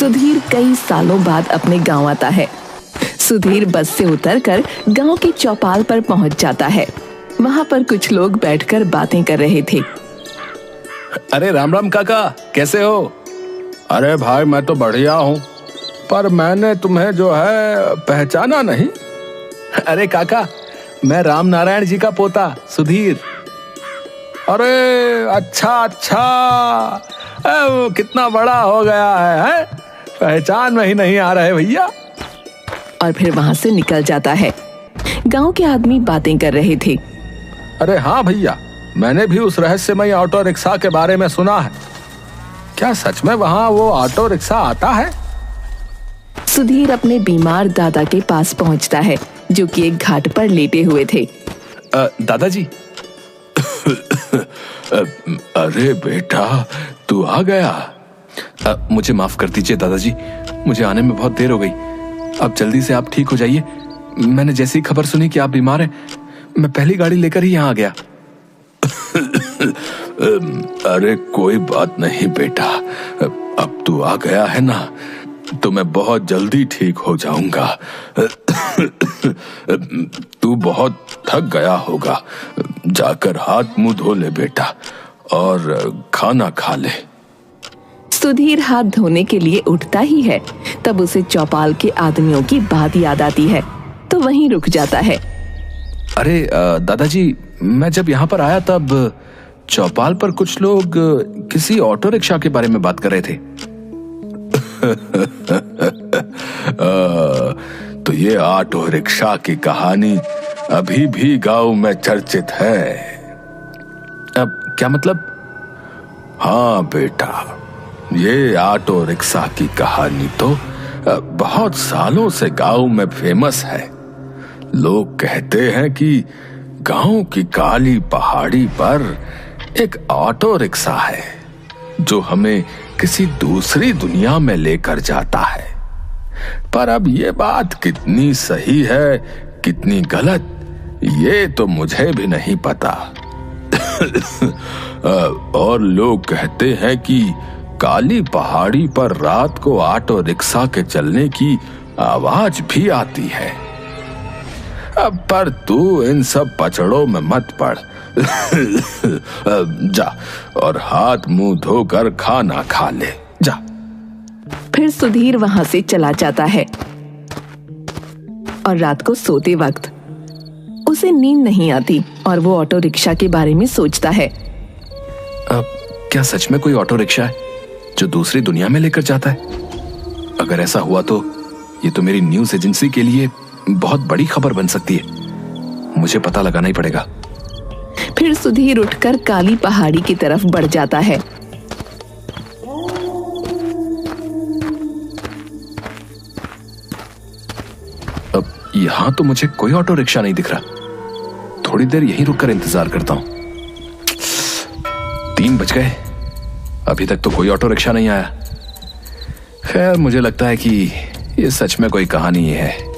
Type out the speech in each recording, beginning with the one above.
सुधीर कई सालों बाद अपने गांव आता है। सुधीर बस से उतरकर गांव की चौपाल पर पहुंच जाता है। वहां पर कुछ लोग बैठकर बातें कर रहे थे। अरे राम राम काका, कैसे हो? अरे भाई मैं तो बढ़िया हूँ, पर मैंने तुम्हें जो है पहचाना नहीं। अरे काका, मैं राम नारायण जी का पोता सुधीर। अरे अच्छा, वो कितना बड़ा हो गया है? पहचान में ही नहीं आ रहे भैया। और फिर वहां से निकल जाता है। गांव के आदमी बातें कर रहे थे। अरे हाँ भैया, मैंने भी उस रहस्यमय ऑटो रिक्शा के बारे में सुना है। क्या सच में वहाँ वो ऑटो रिक्शा आता है? सुधीर अपने बीमार दादा के पास पहुंचता है, जो कि एक घाट पर लेटे हुए थे। दादाजी। अरे बेटा, तू आ गया। मुझे माफ कर दीजिए दादाजी, मुझे आने में बहुत देर हो गई। अब जल्दी से आप ठीक हो जाइए। मैंने जैसी खबर सुनी कि आप बीमार हैं, मैं पहली गाड़ी लेकर ही यहाँ आ गया। अरे कोई बात नहीं बेटा, अब तू आ गया है ना, तो मैं बहुत जल्दी ठीक हो जाऊंगा। तू बहुत थक गया होगा, जाकर हाथ मुंह धो ले बेटा और खाना खा ले। सुधीर हाथ धोने के लिए उठता ही है, तब उसे चौपाल के आदमियों की बात याद आती है, तो वहीं रुक जाता है। अरे दादाजी, मैं जब यहाँ पर आया तब चौपाल पर कुछ लोग किसी ऑटो रिक्शा के बारे में बात कर रहे थे। तो ये ऑटो रिक्शा की कहानी अभी भी गांव में चर्चित है। अब क्या मतलब? हाँ बेटा, ये ऑटो रिक्शा की कहानी तो बहुत सालों से गांव में फेमस है। लोग कहते हैं कि गांव की काली पहाड़ी पर एक ऑटो रिक्शा है जो हमें किसी दूसरी दुनिया में लेकर जाता है। पर अब ये बात कितनी सही है, कितनी गलत, ये तो मुझे भी नहीं पता। और लोग कहते हैं कि काली पहाड़ी पर रात को ऑटो रिक्शा के चलने की आवाज भी आती है। अब पर तू इन सब पचड़ों में मत पड़। जा और हाथ मुंह धोकर खाना खा ले, जा। फिर सुधीर वहां से चला जाता है और रात को सोते वक्त उसे नींद नहीं आती और वो ऑटो रिक्शा के बारे में सोचता है। अब क्या सच में कोई ऑटो रिक्शा है जो दूसरी दुनिया में लेकर जाता है? अगर ऐसा हुआ तो ये तो मेरी न्यूज एजेंसी के लिए बहुत बड़ी खबर बन सकती है। मुझे पता लगाना ही पड़ेगा। फिर सुधीर उठकर काली पहाड़ी की तरफ बढ़ जाता है। अब यहां तो मुझे कोई ऑटो रिक्शा नहीं दिख रहा। थोड़ी देर यहीं रुककर इंतजार करता हूं। 3 बज गए, अभी तक तो कोई ऑटो रिक्शा नहीं आया। खैर, मुझे लगता है कि ये सच में कोई कहानी ही है।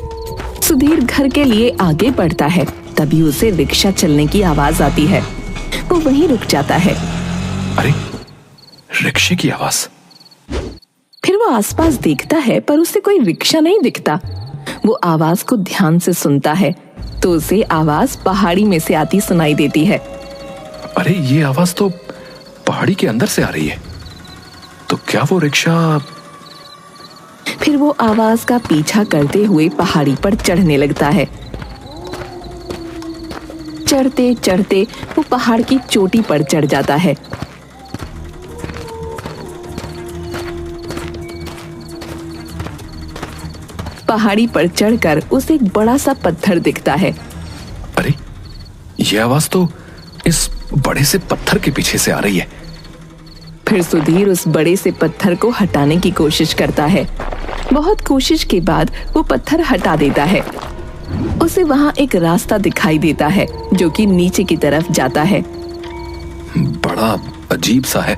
सुधीर घर के लिए आगे बढ़ता है, तभी उसे रिक्शा चलने की आवाज आती है। वो वहीं रुक जाता है। अरे, रिक्शे की आवाज। फिर वो आसपास देखता है, पर उसे कोई रिक्शा नहीं दिखता। वो आवाज को ध्यान से सुनता है, तो उसे आवाज पहाड़ी में से आती सुनाई देती है। अरे, ये आवाज तो पहाड़ी के अंदर से आ रही है। तो क्या वो रिक्शा? फिर वो आवाज का पीछा करते हुए पहाड़ी पर चढ़ने लगता है। चढ़ते चढ़ते वो पहाड़ की चोटी पर चढ़ जाता है। पहाड़ी पर चढ़कर उसे एक बड़ा सा पत्थर दिखता है। अरे, ये आवाज तो इस बड़े से पत्थर के पीछे से आ रही है। फिर सुधीर उस बड़े से पत्थर को हटाने की कोशिश करता है। बहुत कोशिश के बाद वो पत्थर हटा देता है। उसे वहां एक रास्ता दिखाई देता है जो कि नीचे की तरफ जाता है। बड़ा अजीब सा है,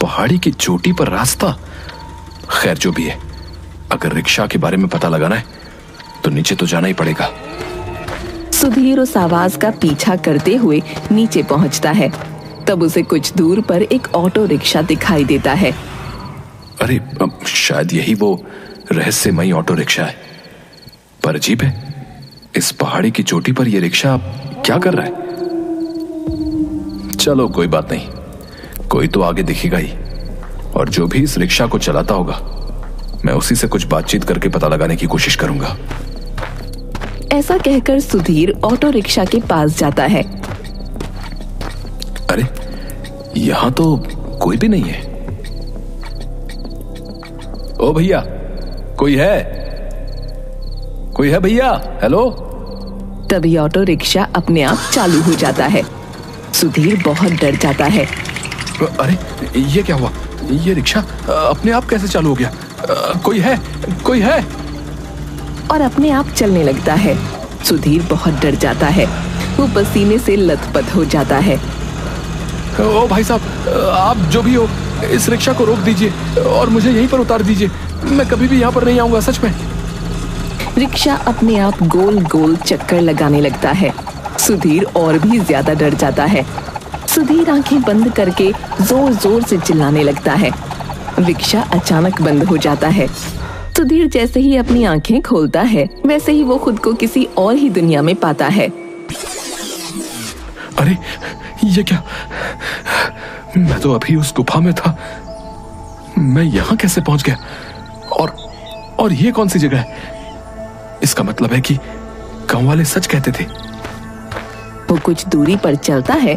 पहाड़ी की चोटी पर रास्ता। खैर, जो भी है, अगर रिक्शा के बारे में पता लगाना है तो नीचे तो जाना ही पड़ेगा। सुधीर उस आवाज का पीछा करते हुए नीचे पहुंचता है। तब उसे कुछ दूर पर एक ऑटो रिक्शा दिखाई देता है। अरे शायद यही वो रहस्यमयी ऑटो रिक्शा है। पर अजीब है, इस पहाड़ी की चोटी पर यह रिक्शा क्या कर रहा है? चलो कोई बात नहीं, कोई तो आगे दिखेगा ही, और जो भी इस रिक्शा को चलाता होगा मैं उसी से कुछ बातचीत करके पता लगाने की कोशिश करूंगा। ऐसा कहकर सुधीर ऑटो रिक्शा के पास जाता है। अरे यहां तो कोई भी नहीं है। ओ भैया, कोई है? कोई है भैया? हेलो? तभी ऑटो रिक्शा अपने आप चालू हो जाता है। सुधीर बहुत डर जाता है। अरे ये क्या हुआ? ये रिक्शा अपने आप कैसे चालू हो गया? कोई है? कोई है? और अपने आप चलने लगता है। सुधीर बहुत डर जाता है, वो पसीने से लथपथ हो जाता है। ओ भाई साहब, आप जो भी हो, इस रिक्शा को रोक दीजिए और मुझे यहीं पर उतार दीजिए। मैं कभी भी यहाँ पर नहीं आऊंगा, सच में। रिक्शा अपने आप गोल गोल चक्कर लगाने लगता है। सुधीर और भी ज्यादा डर जाता है। सुधीर आंखें बंद करके जोर जोर से चिल्लाने लगता है। रिक्शा अचानक बंद हो जाता है। सुधीर जैसे ही अपनी आंखें खोलता है, वैसे ही वो खुद को किसी और ही दुनिया में पाता है। अरे ये क्या? मैं तो अभी उस गुफा में था। मैं यहाँ कैसे पहुंच गया? और ये कौन सी जगह है? इसका मतलब है कि गांव वाले सच कहते थे। वो कुछ दूरी पर चलता है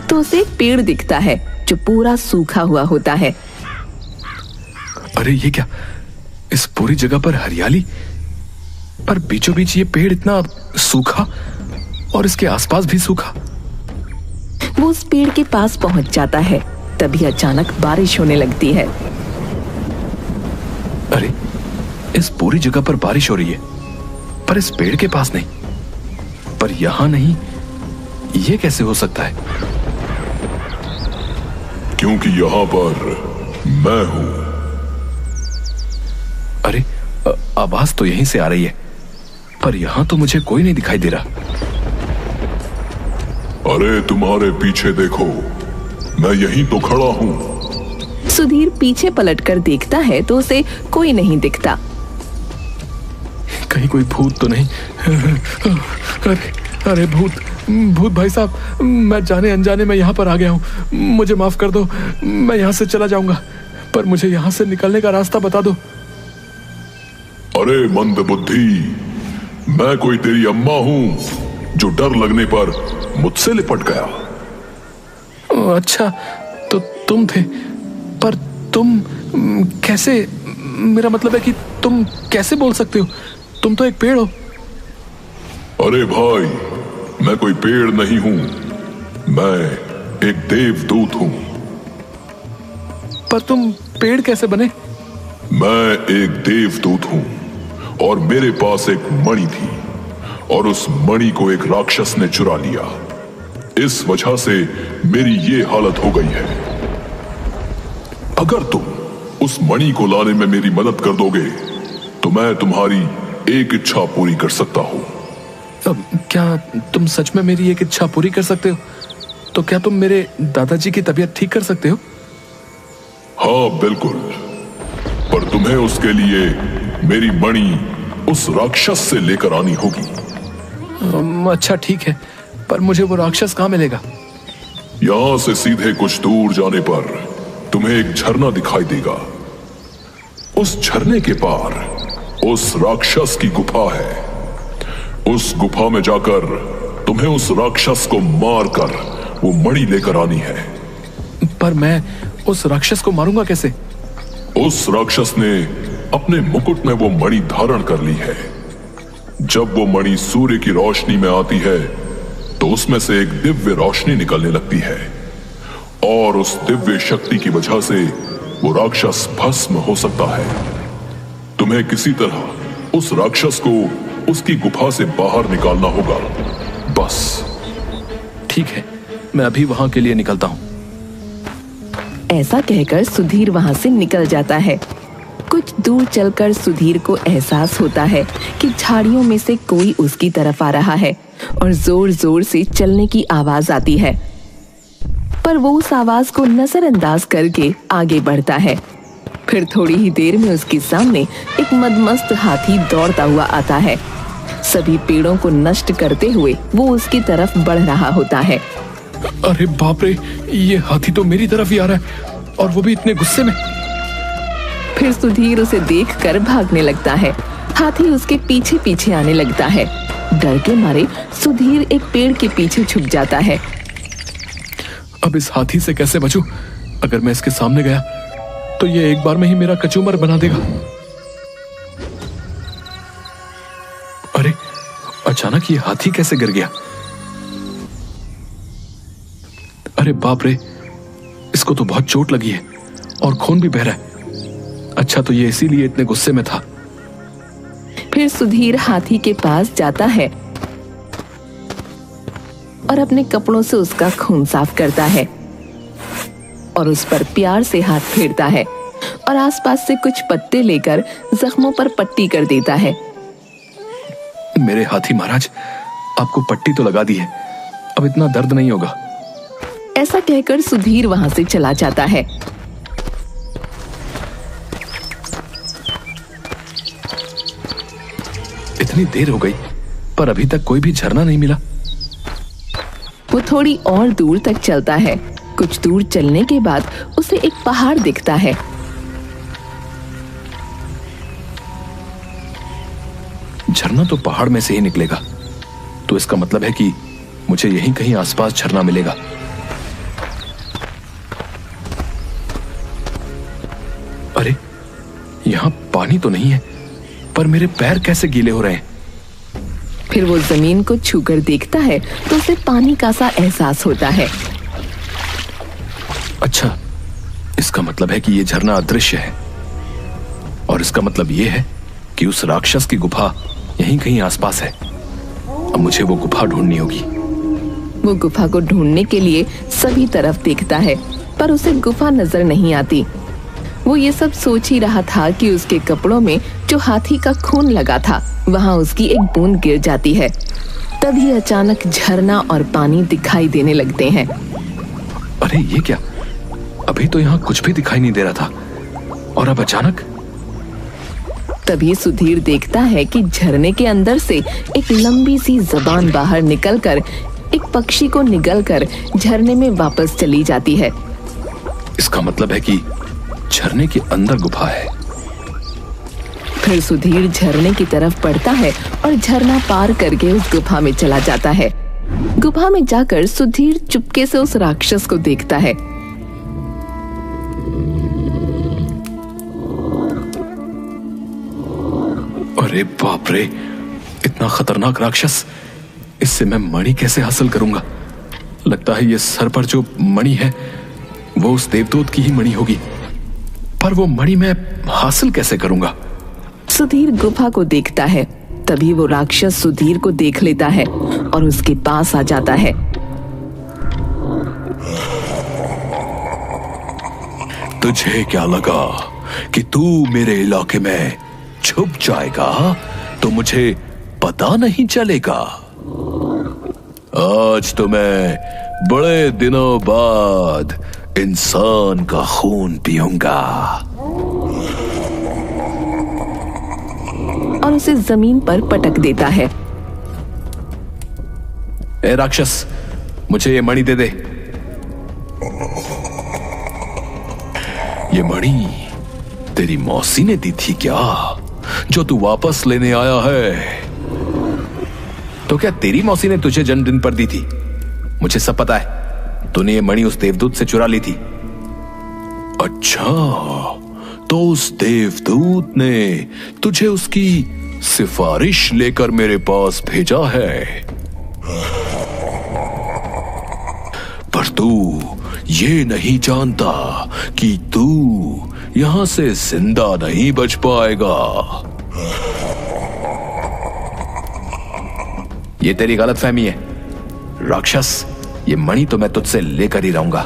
तो उसे एक पेड़ दिखता है जो पूरा सूखा हुआ होता है। अरे ये क्या? इस पूरी जगह पर हरियाली, पर बीचों बीच ये पेड़ इतना सूखा और इसके आसपास भी सूखा। वो उस पेड़ के पास पहुंच जाता है। तभी अचानक बारिश होने लगती है। अरे इस पूरी जगह पर बारिश हो रही है, पर इस पेड़ के पास नहीं। पर यहां नहीं, ये कैसे हो सकता है? क्योंकि यहां पर मैं हूं। अरे आवाज तो यहीं से आ रही है, पर यहां तो मुझे कोई नहीं दिखाई दे रहा। अरे तुम्हारे पीछे देखो, मैं यहीं तो खड़ा हूं। सुधीर पीछे पलटकर देखता है तो उसे कोई नहीं दिखता। कहीं कोई भूत तो नहीं? अरे भूत भाई साहब, मैं जाने अनजाने में यहाँ पर आ गया हूँ। मुझे माफ कर दो, मैं यहाँ से चला जाऊंगा, पर मुझे यहाँ से निकलने का रास्ता बता दो। अरे मंद बुद्धि, मैं कोई तेरी अम्मा हूँ जो डर लगने पर मुझसे लिपट गया। अच्छा, तो तुम थे, पर तुम कैसे? मेरा मतलब है कि तुम कैसे बोल सकते हो? तुम तो एक पेड़ हो। अरे भाई, मैं कोई पेड़ नहीं हूं, मैं एक देवदूत हूं। पर तुम पेड़ कैसे बने? मैं एक देवदूत हूं और मेरे पास एक मणि थी, और उस मणि को एक राक्षस ने चुरा लिया। इस वजह से मेरी ये हालत हो गई है। अगर तुम उस मणि को लाने में मेरी मदद कर दोगे तो मैं तुम्हारी एक इच्छा पूरी कर सकता हूं। क्या तुम सच में मेरी एक इच्छा पूरी कर सकते हो? तो क्या तुम मेरे दादाजी की तबीयत ठीक कर सकते हो? हाँ बिल्कुल, पर तुम्हें उसके लिए मेरी मणि उस राक्षस से लेकर आनी होगी। अच्छा ठीक है, पर मुझे वो राक्षस कहाँ मिलेगा? यहां से सीधे कुछ दूर जाने पर तुम्हें एक झरना दिखाई देगा। उस झरने के पार उस राक्षस की गुफा है। उस गुफा में जाकर तुम्हें उस राक्षस को मारकर वो मणि लेकर आनी है। पर मैं उस राक्षस को मारूंगा कैसे? उस राक्षस ने अपने मुकुट में वो मणि धारण कर ली है। जब वो मणि सूर्य की रोशनी में आती है तो उसमें से एक दिव्य रोशनी निकलने लगती है, और उस दिव्य शक्ति की वजह से वो राक्षस भस्म हो सकता है। तुम्हें किसी तरह उस राक्षस को उसकी गुफा से बाहर निकालना होगा, बस। ठीक है, मैं अभी वहां के लिए निकलता हूं। ऐसा कहकर सुधीर वहां से निकल जाता है। कुछ दूर चलकर सुधीर को एहसास होता है कि झाड़ियों में से कोई उसकी तरफ आ रहा है और जोर जोर से चलने की आवाज आती है। पर वो उस आवाज को नजरअंदाज करके आगे बढ़ता है। फिर थोड़ी ही देर में उसके सामने एक मदमस्त हाथी दौड़ता हुआ आता है। सभी पेड़ों को नष्ट करते हुए वो उसकी तरफ बढ़ रहा होता है। अरे बाप रे, ये हाथी तो मेरी तरफ ही आ रहा है, और वो भी इतने गुस्से में। फिर सुधीर उसे देखकर भागने लगता है। हाथी उसके पीछे पीछे आने लगता है। डर के मारे सुधीर एक पेड़ के पीछे छुप जाता है। अब इस हाथी से कैसे बचूं? अगर मैं इसके सामने गया तो ये एक बार में ही मेरा कचूमर बना देगा। अरे अचानक ये हाथी कैसे गिर गया? अरे बाप रे, इसको तो बहुत चोट लगी है और खून भी बह रहा है। अच्छा, तो ये इसीलिए इतने गुस्से में था। फिर सुधीर हाथी के पास जाता है और अपने कपड़ों से उसका खून साफ करता है और उस पर प्यार से हाथ फेरता है और आसपास से कुछ पत्ते लेकर जख्मों पर पट्टी कर देता है। मेरे हाथी महाराज, आपको पट्टी तो लगा दी है, अब इतना दर्द नहीं होगा। ऐसा कहकर सुधीर वहां से चला जाता है। इतनी देर हो गई पर अभी तक कोई भी झरना नहीं मिला। वो थोड़ी और दूर तक चलता है। कुछ दूर चलने के बाद उसे एक पहाड़ दिखता है। झरना तो पहाड़ में से ही निकलेगा, तो इसका मतलब है कि मुझे यहीं कहीं आसपास झरना मिलेगा। अरे यहां पानी तो नहीं है, पर मेरे पैर कैसे गीले हो रहे हैं? फिर वो जमीन को छूकर देखता है तो उसे पानी का सा एहसास होता है। अच्छा, इसका मतलब है कि ये झरना अदृश्य है, और इसका मतलब ये है कि उस राक्षस की गुफा यहीं कहीं आसपास है। अब मुझे वो गुफा ढूंढनी होगी। वो गुफा को ढूंढने के लिए सभी तरफ देखता है, पर उसे गुफा नजर नहीं आती। वो ये सब सोच ही रहा था कि उसके कपड़ों में जो हाथी का खून लगा था, वहां उसकी एक बूंद गिर जाती है। तभी अचानक झरना और पानी दिखाई देने लगते हैं। अरे ये क्या? अभी तो यहाँ कुछ भी दिखाई नहीं दे रहा था, और अब अचानक। तभी सुधीर देखता है कि झरने के अंदर से एक लंबी सी जबान बाहर निकलकर एक पक्षी को निगलकर झरने में वापस चली जाती है। इसका मतलब है कि झरने के अंदर गुफा है। फिर सुधीर झरने की तरफ बढ़ता है और झरना पार करके उस गुफा में चला जाता है। गुफा में जाकर सुधीर चुपके से उस राक्षस को देखता है। अरे बाप रे, इतना खतरनाक राक्षस! इससे मैं मणि कैसे हासिल करूंगा? लगता है ये सर पर जो मणि है वो उस देवदूत की ही मणि होगी, पर वो मणि मैं हासिल कैसे करूंगा? सुधीर गुफा को देखता है। तभी वो राक्षस सुधीर को देख लेता है और उसके पास आ जाता है। तुझे क्या लगा कि तू मेरे इलाके में छुप जाएगा तो मुझे पता नहीं चलेगा? आज तो मैं बड़े दिनों बाद इंसान का खून पीऊंगा। और उसे जमीन पर पटक देता है। ए राक्षस, मुझे ये मणि दे दे। ये मणि तेरी मौसी ने दी थी क्या, जो तू वापस लेने आया है? तो क्या तेरी मौसी ने तुझे जन्मदिन पर दी थी? मुझे सब पता है। तूने ये मणि उस देवदूत से चुरा ली थी। अच्छा, तो उस देवदूत ने तुझे उसकी सिफारिश लेकर मेरे पास भेजा है, पर तू ये नहीं जानता कि तू यहां से जिंदा नहीं बच पाएगा। ये तेरी गलतफहमी है राक्षस। ये मणि तो मैं तुझसे लेकर ही रहूंगा।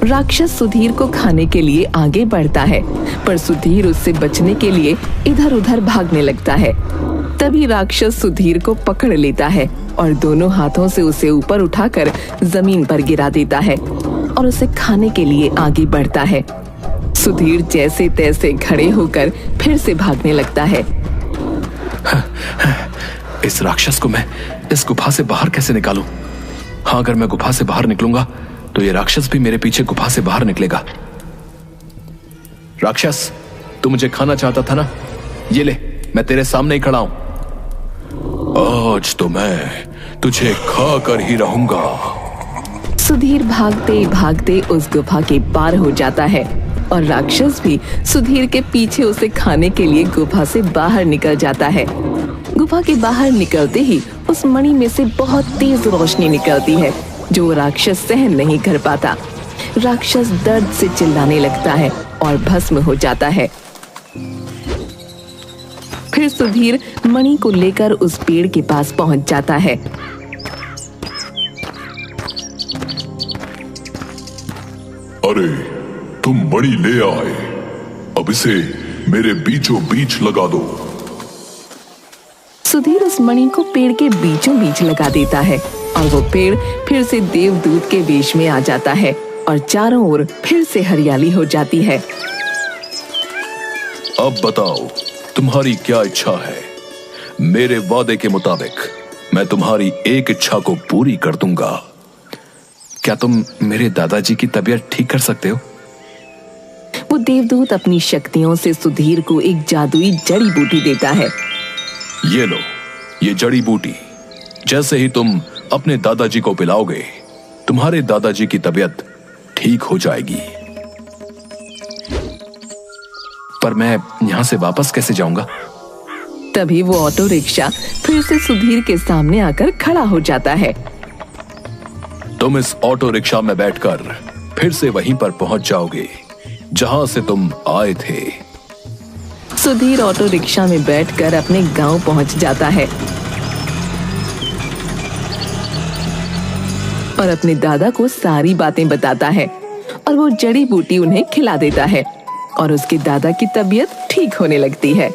राक्षस सुधीर को खाने के लिए आगे बढ़ता है, पर सुधीर उससे बचने के लिए इधर उधर भागने लगता है। तभी राक्षस सुधीर को पकड़ लेता है और दोनों हाथों से उसे ऊपर उठाकर जमीन पर गिरा देता है और उसे खाने के लिए आगे बढ़ता है। सुधीर जैसे तैसे खड़े होकर फिर से भागने लगता है। इस राक्षस को मैं इस गुफा से बाहर कैसे निकालूं? हाँ, अगर मैं गुफा से बाहर निकलूंगा तो ये राक्षस भी मेरे पीछे गुफा से बाहर निकलेगा। राक्षस, तू मुझे खाना चाहता था ना? ये ले, मैं तेरे सामने ही खड़ा हूं। आज तो मैं तुझे खा कर ही रहूंगा। सुधीर भागते भागते उस गुफा के पार हो जाता है और राक्षस भी सुधीर के पीछे उसे खाने के लिए गुफा से बाहर निकल जाता है। गुफा के बाहर निकलते ही उस मणि में से बहुत तेज रोशनी निकलती है जो राक्षस सहन नहीं कर पाता। राक्षस दर्द से चिल्लाने लगता है और भस्म हो जाता है। फिर सुधीर मणि को लेकर उस पेड़ के पास पहुंच जाता है। अरे, तुम मणि ले आए, अब इसे मेरे बीचों बीच लगा दो। सुधीर उस मणि को पेड़ के बीचों बीच लगा देता है और वो पेड़ फिर से देवदूत के वेश में आ जाता है और चारों ओर फिर से हरियाली हो जाती है। अब बताओ, तुम्हारी क्या इच्छा है? मेरे वादे के मुताबिक मैं तुम्हारी एक इच्छा को पूरी कर दूंगा। क्या तुम मेरे दादाजी की तबीयत ठीक कर सकते हो? वो देवदूत अपनी शक्तियों से सुधीर को एक जादुई जड़ी बूटी देता है। ये लो, ये जड़ी बूटी। जैसे ही तुम अपने दादाजी को पिलाओगे, तुम्हारे दादाजी की तबीयत ठीक हो जाएगी। पर मैं यहां से वापस कैसे जाऊंगा? तभी वो ऑटो रिक्शा फिर से सुधीर के सामने आकर खड़ा हो जाता है। तुम इस ऑटो रिक्शा में बैठकर फिर से वहीं पर पहुंच जाओगे जहां से तुम आए थे। सुधीर ऑटो रिक्शा में बैठकर अपने गांव पहुंच जाता है और अपने दादा को सारी बातें बताता है और वो जड़ी बूटी उन्हें खिला देता है और उसके दादा की तबीयत ठीक होने लगती है।